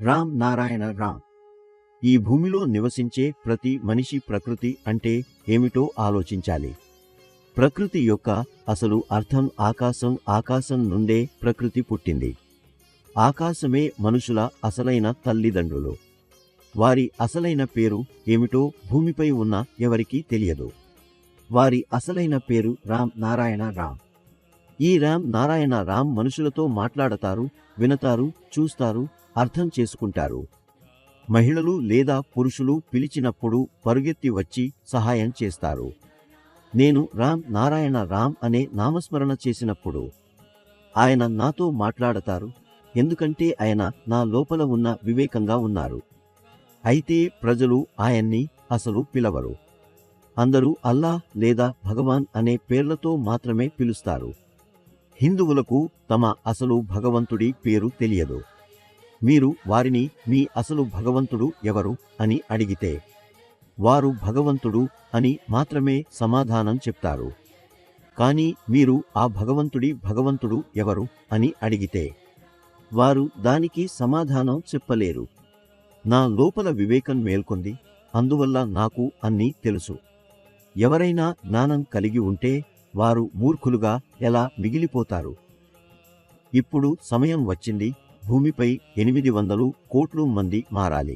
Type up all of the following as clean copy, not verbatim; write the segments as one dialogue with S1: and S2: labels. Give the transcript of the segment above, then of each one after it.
S1: రామ్ నారాయణ రామ్. ఈ భూమిలో నివసించే ప్రతి మనిషి ప్రకృతి అంటే ఏమిటో ఆలోచించాలి. ప్రకృతి యొక్క అసలు అర్థం ఆకాశం. ఆకాశం నుండే ప్రకృతి పుట్టింది. ఆకాశమే మనుషుల అసలైన తల్లిదండ్రులు. వారి అసలైన పేరు ఏమిటో భూమిపై ఉన్న ఎవరికీ తెలియదు. వారి అసలైన పేరు రామ్ నారాయణ రామ్. ఈ రామ్ నారాయణ రామ్ మనుషులతో మాట్లాడతారు, వినతారు, చూస్తారు, అర్థం చేసుకుంటారు. మహిళలు లేదా పురుషులు పిలిచినప్పుడు పరుగెత్తి వచ్చి సహాయం చేస్తారు. నేను రామ్ నారాయణ రామ్ అనే నామస్మరణ చేసినప్పుడు ఆయన నాతో మాట్లాడతారు, ఎందుకంటే ఆయన నా లోపల ఉన్న వివేకంగా ఉన్నారు. అయితే ప్రజలు ఆయన్ని అసలు పిలవరు. అందరూ అల్లాహ్ లేదా భగవాన్ అనే పేర్లతో మాత్రమే పిలుస్తారు. హిందువులకు తమ అసలు భగవంతుడి పేరు తెలియదు. మీరు వారిని మీ అసలు భగవంతుడు ఎవరు అని అడిగితే వారు భగవంతుడు అని మాత్రమే సమాధానం చెప్తారు. కానీ మీరు ఆ భగవంతుడు ఎవరు అని అడిగితే వారు దానికి సమాధానం చెప్పలేరు. నా లోపల వివేకం మేల్కొంది, అందువల్ల నాకు అన్నీ తెలుసు. ఎవరైనా జ్ఞానం కలిగి ఉంటే వారు మూర్ఖులుగా ఎలా మిగిలిపోతారు? ఇప్పుడు సమయం వచ్చింది. భూమిపై 800 కోట్ల మంది మారాలి.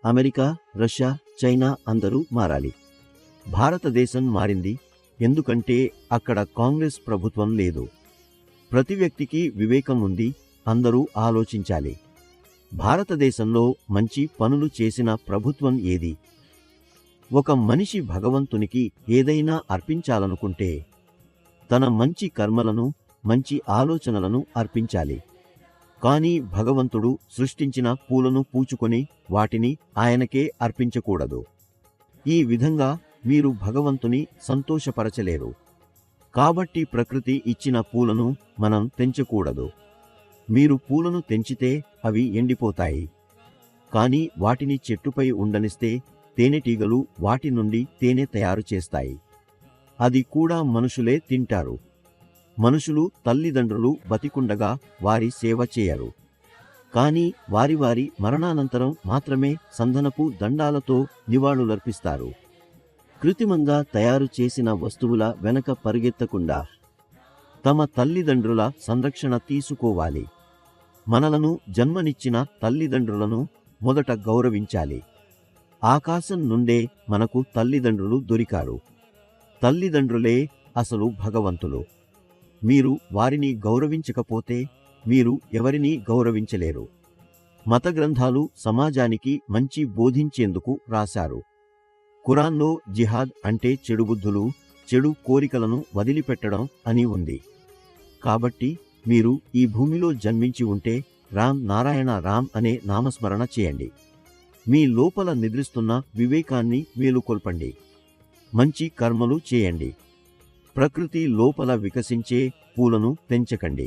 S1: అమెరికా, రష్యా, చైనా అందరూ మారాలి. భారతదేశం మారింది, ఎందుకంటే అక్కడ కాంగ్రెస్ ప్రభుత్వం లేదు. ప్రతి వ్యక్తికి వివేకం ఉంది, అందరూ ఆలోచించాలి. భారతదేశంలో మంచి పనులు చేసిన ప్రభుత్వం ఏది? ఒక మనిషి భగవంతునికి ఏదైనా అర్పించాలనుకుంటే తన మంచి కర్మలను, మంచి ఆలోచనలను అర్పించాలి. కానీ భగవంతుడు సృష్టించిన పూలను పూచుకొని వాటిని ఆయనకే అర్పించకూడదు. ఈ విధంగా మీరు భగవంతుని సంతోషపరచలేరు. కాబట్టి ప్రకృతి ఇచ్చిన పూలను మనం తెంచకూడదు. మీరు పూలను తెంచితే అవి ఎండిపోతాయి. కానీ వాటిని చెట్టుపై ఉండనిస్తే తేనెటీగలు వాటి నుండి తేనె తయారు చేస్తాయి. అది కూడా మనుషులే తింటారు. మనుషులు తల్లిదండ్రులు బతికుండగా వారి సేవ చేయరు. కానీ వారి మరణానంతరం మాత్రమే సందనపు దండాలతో నివాళులర్పిస్తారు. కృత్రిమంగా తయారు చేసిన వస్తువుల వెనక పరిగెత్తకుండా తమ తల్లిదండ్రుల సంరక్షణ తీసుకోవాలి. మనలను జన్మనిచ్చిన తల్లిదండ్రులను మొదట గౌరవించాలి. ఆకాశం నుండే మనకు తల్లిదండ్రులు దొరికారు. తల్లిదండ్రులే అసలు భగవంతులు. మీరు వారిని గౌరవించకపోతే మీరు ఎవరినీ గౌరవించలేరు. మత గ్రంథాలు సమాజానికి మంచి బోధించేందుకు రాశారు. ఖురాన్లో జిహాద్ అంటే చెడు బుద్ధులు, చెడు కోరికలను వదిలిపెట్టడం అని ఉంది. కాబట్టి మీరు ఈ భూమిలో జన్మించి ఉంటే రామ్ నారాయణ రామ్ అనే నామస్మరణ చేయండి. మీ లోపల నిద్రిస్తున్న వివేకాన్ని మేలుకొల్పండి. మంచి కర్మలు చేయండి. ప్రకృతి లోపల వికసించే పూలను తెంచకండి.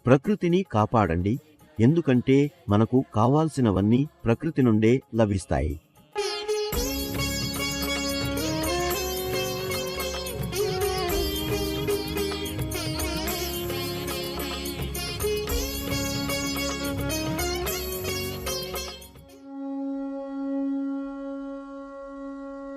S1: ప్రకృతిని కాపాడండి, ఎందుకంటే మనకు కావాల్సినవన్నీ ప్రకృతి నుండే లభిస్తాయి.